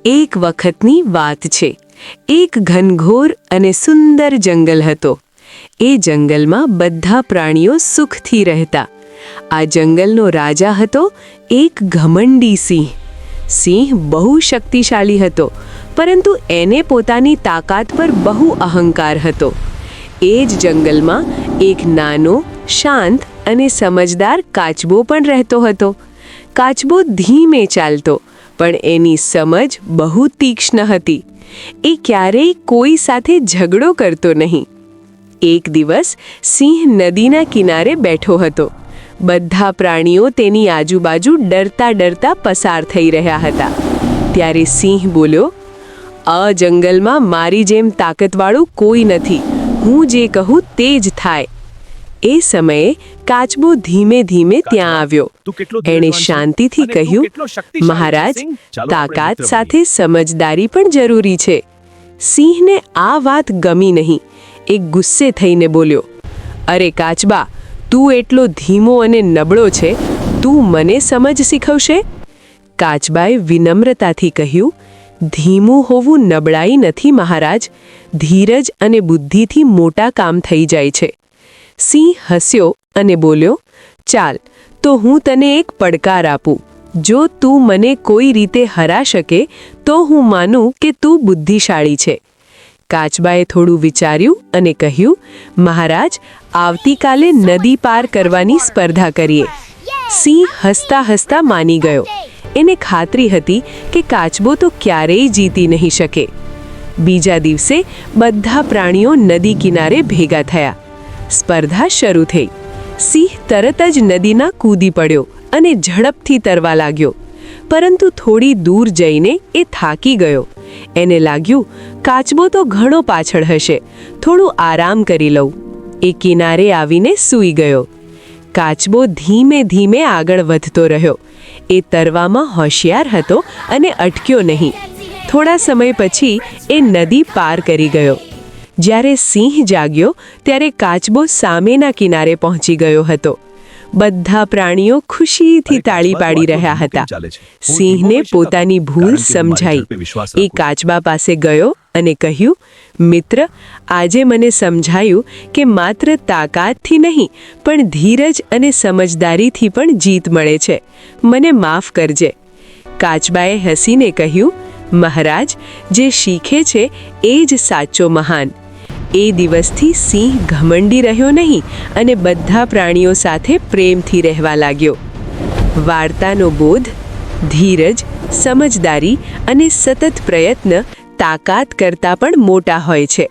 એક વખતની વાત છે. એક ઘનઘોર અને સુંદર જંગલ હતો. એ જંગલમાં બધા પ્રાણીઓ સુખથી રહેતા. આ જંગલનો રાજા હતો એક ઘમંડી સિંહ. સિંહ બહુ શક્તિશાળી હતો, પરંતુ એને પોતાની તાકાત પર બહુ અહંકાર હતો. એ જ જંગલમાં એક નાનો, શાંત અને સમજદાર કાચબો પણ રહેતો હતો. કાચબો ધીમે ચાલતો, પણ એની સમજ બહુ તીક્ષ્ણ હતી. એ ક્યારેય કોઈ સાથે ઝઘડો કરતો નહીં. એક દિવસ સિંહ નદીના કિનારે બેઠો હતો. બધા પ્રાણીઓ તેની આજુબાજુ ડરતા ડરતા પસાર થઈ રહ્યા હતા. ત્યારે સિંહ બોલ્યો, "આ જંગલમાં મારી જેમ તાકાતવાળું કોઈ નથી. હું જે કહું તે જ થાય." એ સમયે કાચબો ધીમે ધીમે ત્યાં આવ્યો. એણે શાંતિથી કહ્યું, "મહારાજ, તાકાત સાથે સમજદારી પણ જરૂરી છે." સિંહને આ વાત ગમી નહીં. એ ગુસ્સે થઈને બોલ્યો, "અરે કાચબા, તું એટલો ધીમો અને નબળો છે. તું મને સમજ શીખવશે?" કાચબાએ વિનમ્રતાથી કહ્યું, "ધીમું હોવું નબળાઈ નથી મહારાજ. ધીરજ અને બુદ્ધિથી મોટા કામ થઈ જાય છે." સિંહ હસ્યો અને બોલ્યો, "ચાલ, તો હું તને એક પડકાર આપું. જો તું મને કોઈ રીતે હરા શકે તો હું માનું કે તું બુદ્ધિશાળી છે." કાચબાએ થોડું વિચાર્યું અને કહ્યું, "મહારાજ, આવતીકાલે નદી પાર કરવાની સ્પર્ધા કરીએ." સિંહ હસતા હસતા માની ગયો. એને ખાતરી હતી કે કાચબો તો ક્યારેય જીતી નહીં શકે. બીજા દિવસે બધા પ્રાણીઓ નદી કિનારે ભેગા થયા. સ્પર્ધા શરૂ થઈ. સિંહ તરત જ નદીના કૂદી પડ્યો અને ઝડપથી તરવા લાગ્યો. પરંતુ થોડી દૂર જઈને એ થાકી ગયો. એને લાગ્યું, કાચબો તો ઘણો પાછળ હશે. થોડું આરામ કરી લઉં. એ કિનારે આવીને સૂઈ ગયો. કાચબો ધીમે ધીમે આગળ વધતો રહ્યો. એ તરવામાં હોશિયાર હતો અને અટક્યો નહીં. થોડા સમય પછી એ નદી પાર કરી ગયો. જ્યારે સિંહ જાગ્યો ત્યારે કાચબો સામેના કિનારે પહોંચી ગયો હતો. બધા પ્રાણીઓ ખુશીથી તાળી પાડી રહ્યા હતા. સિંહને પોતાની ભૂલ સમજાઈ. એ કાચબા પાસે ગયો અને કહ્યું, "મિત્ર, આજે મને સમજાયું કે માત્ર તાકાતથી નહીં, પણ ધીરજ અને સમજદારીથી પણ જીત મળે છે. મને માફ કરજે." કાચબાએ હસીને કહ્યું, "મહારાજ, જે શીખે છે એ જ સાચો મહાન." એ દિવસથી સિંહ ઘમંડી રહ્યો નહીં અને બધા પ્રાણીઓ સાથે પ્રેમથી રહેવા લાગ્યો. વાર્તાનો બોધ: ધીરજ, સમજદારી અને સતત પ્રયત્ન તાકાત કરતાં પણ મોટા હોય છે.